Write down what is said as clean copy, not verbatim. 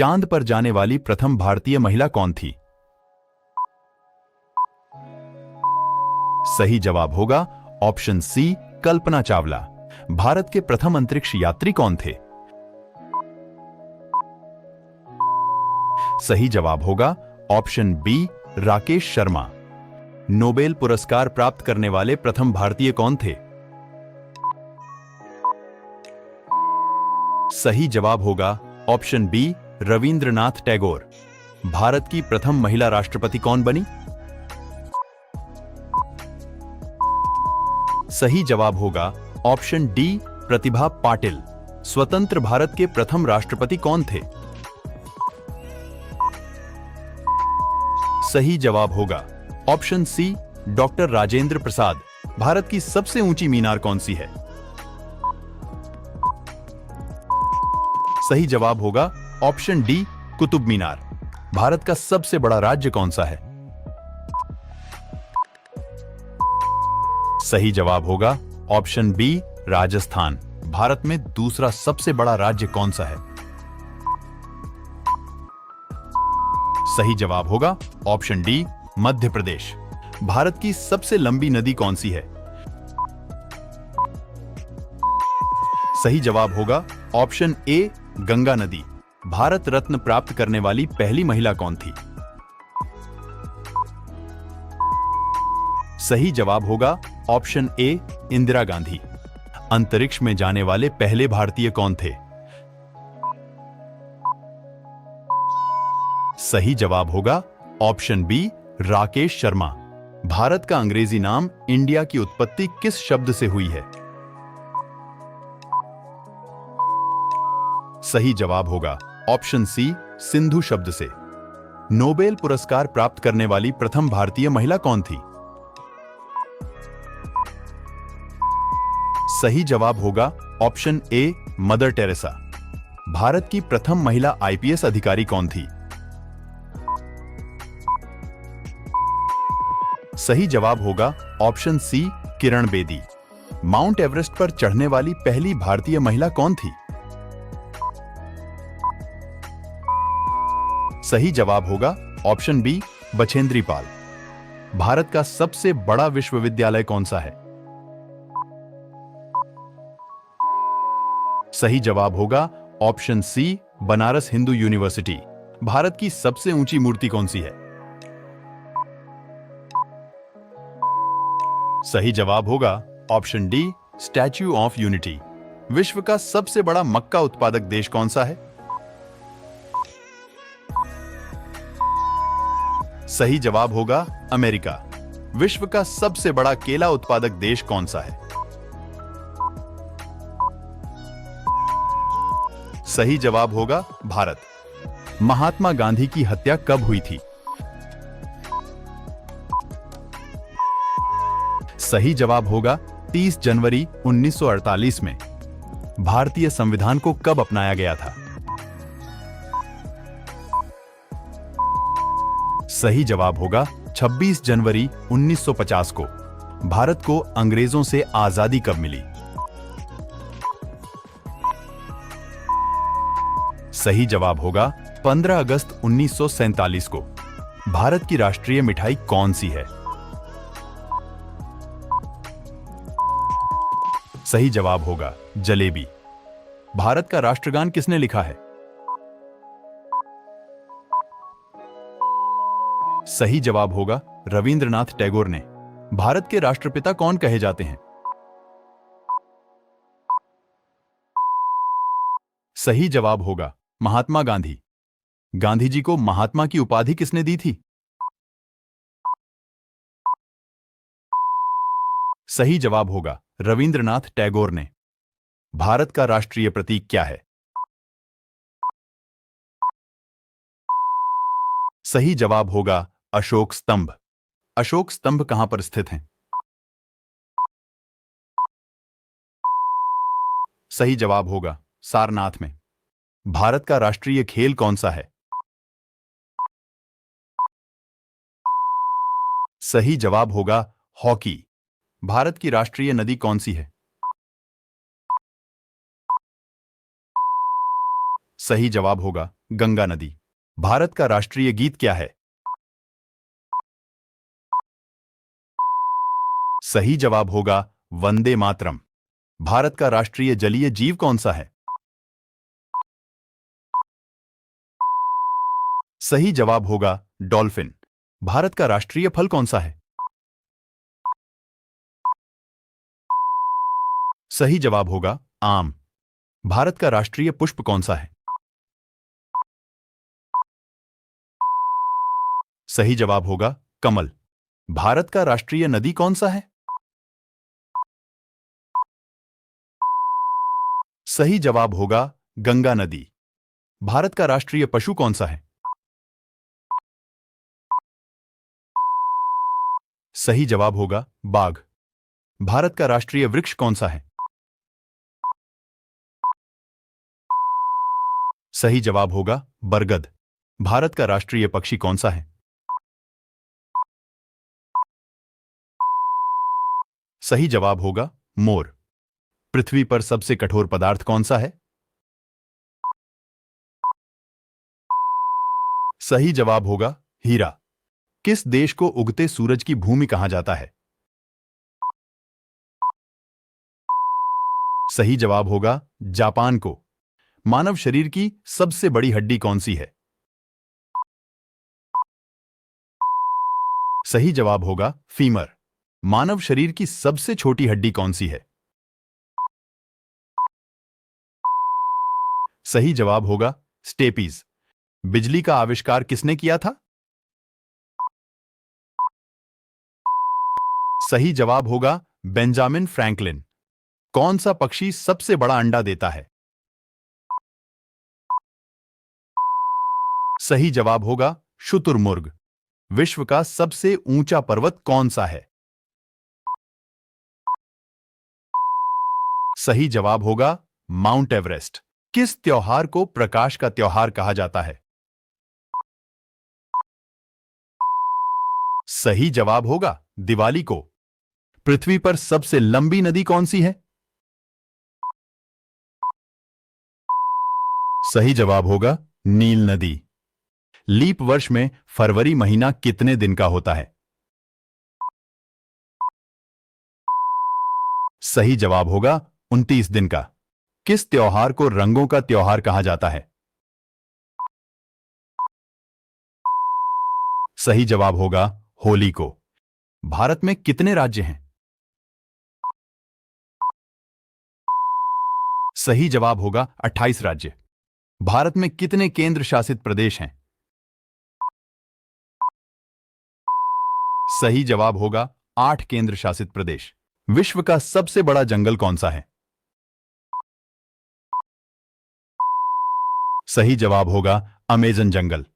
चांद पर जाने वाली प्रथम भारतीय महिला कौन थी? सही जवाब होगा ऑप्शन सी, कल्पना चावला। भारत के प्रथम अंतरिक्ष यात्री कौन थे? सही जवाब होगा option B, Rakesh Sharma. Nobel पुरस्कार प्राप्त करने वाले प्रथम भारतीय कौन थे? सही जवाब होगा ऑप्शन बी, रविंद्रनाथ टैगोर। भारत की प्रथम महिला राष्ट्रपति कौन बनी? सही जवाब होगा ऑप्शन डी, प्रतिभा पाटिल। स्वतंत्र भारत के प्रथम राष्ट्रपति कौन थे? सही जवाब होगा ऑप्शन सी, डॉक्टर राजेंद्र प्रसाद। भारत की सबसे ऊंची मीनार कौन सी है? सही जवाब होगा ऑप्शन डी, कुतुब मीनार। भारत का सबसे बड़ा राज्य कौन सा है? सही जवाब होगा ऑप्शन बी, राजस्थान। भारत में दूसरा सबसे बड़ा राज्य कौन सा है? सही जवाब होगा ऑप्शन डी, मध्य प्रदेश। भारत की सबसे लंबी नदी कौन सी है? सही जवाब होगा ऑप्शन ए, गंगा नदी। भारत रत्न प्राप्त करने वाली पहली महिला कौन थी? सही जवाब होगा ऑप्शन ए, इंदिरा गांधी। अंतरिक्ष में जाने वाले पहले भारतीय कौन थे? सही जवाब होगा ऑप्शन बी, राकेश शर्मा। भारत का अंग्रेजी नाम इंडिया की उत्पत्ति किस शब्द से हुई है? सही जवाब होगा ऑप्शन सी, सिंधु शब्द से। नोबेल पुरस्कार प्राप्त करने वाली प्रथम भारतीय महिला कौन थी? सही जवाब होगा option A, mother Teresa. Bharat की प्रथम महिला आईपीएस अधिकारी कौन थी? सही जवाब होगा ऑप्शन सी, किरण बेदी। माउंट एवरेस्ट पर चढ़ने वाली पहली भारतीय महिला कौन थी? सही जवाब होगा ऑप्शन बी, बछेंद्री पाल। भारत का सबसे बड़ा विश्वविद्यालय कौन सा है? सही जवाब होगा option C, Banaras Hindu University. Bharat की सबसे ऊंची मूर्ति कौन सी है? सही जवाब होगा option D, statue of unity. विश्व का सबसे बड़ा मक्का उत्पादक देश कौन सा है? सही जवाब होगा अमेरिका। विश्व का सबसे बड़ा केला उत्पादक देश कौन सा है? सही जवाब होगा भारत। महात्मा गांधी की हत्या कब हुई थी? सही जवाब होगा 30 जनवरी 1948 में। भारतीय संविधान को कब अपनाया गया था? सही जवाब होगा 26 जनवरी 1950 को। भारत को अंग्रेजों से आजादी कब मिली? सही जवाब होगा 15 अगस्त 1947 को। भारत की राष्ट्रीय मिठाई कौन सी है? सही जवाब होगा जलेबी। भारत का राष्ट्रगान किसने लिखा है? सही जवाब होगा रविंद्रनाथ टैगोर ने। भारत के राष्ट्रपिता कौन कहे जाते हैं? सही जवाब होगा महात्मा गांधी। गांधी जी को महात्मा की उपाधि किसने दी थी? सही जवाब होगा रविंद्रनाथ टैगोर ने। भारत का राष्ट्रीय प्रतीक क्या है? सही जवाब होगा अशोक स्तंभ। अशोक स्तंभ कहां पर स्थित हैं? सही जवाब होगा सारनाथ में। भारत का राष्ट्रीय खेल कौन सा है? सही जवाब होगा हॉकी। भारत की राष्ट्रीय नदी कौन सी है? सही जवाब होगा गंगा नदी। भारत का राष्ट्रीय गीत क्या है? सही जवाब होगा वंदे मातरम। भारत का राष्ट्रीय जलीय जीव कौन सा है? सही जवाब होगा डॉल्फिन। भारत का राष्ट्रीय फल कौन सा है? सही जवाब होगा आम। भारत का राष्ट्रीय पुष्प कौन सा है? सही जवाब होगा कमल। भारत का राष्ट्रीय नदी कौन सा है? सही जवाब होगा गंगा नदी। भारत का राष्ट्रीय पशु कौन सा है? सही जवाब होगा बाघ। भारत का राष्ट्रीय वृक्ष कौन सा है? सही जवाब होगा बरगद। भारत का राष्ट्रीय पक्षी कौन सा है? सही जवाब होगा मोर। पृथ्वी पर सबसे कठोर पदार्थ कौन सा है? सही जवाब होगा हीरा। किस देश को उगते सूरज की भूमि कहा जाता है? सही जवाब होगा जापान को। मानव शरीर की सबसे बड़ी हड्डी कौन सी है? सही जवाब होगा फीमर। मानव शरीर की सबसे छोटी हड्डी कौन सी है? सही जवाब होगा स्टेपीज। बिजली का आविष्कार किसने किया था? सही जवाब होगा बेंजामिन फ्रैंकलिन। कौन सा पक्षी सबसे बड़ा अंडा देता है? सही जवाब होगा शुतुरमुर्ग। विश्व का सबसे ऊंचा पर्वत कौन सा है? सही जवाब होगा माउंट एवरेस्ट। किस त्योहार को प्रकाश का त्योहार कहा जाता है? सही जवाब होगा दिवाली को। पृथ्वी पर सबसे लंबी नदी कौन सी है? सही जवाब होगा नील नदी। लीप वर्ष में फरवरी महीना कितने दिन का होता है? सही जवाब होगा 29 दिन का। किस त्योहार को रंगों का त्योहार कहा जाता है? सही जवाब होगा होली को। भारत में कितने राज्य हैं? सही जवाब होगा 28 राज्य। भारत में कितने केंद्र शासित प्रदेश हैं? सही जवाब होगा 8 केंद्र शासित प्रदेश। विश्व का सबसे बड़ा जंगल कौन सा है? सही जवाब होगा अमेजन जंगल।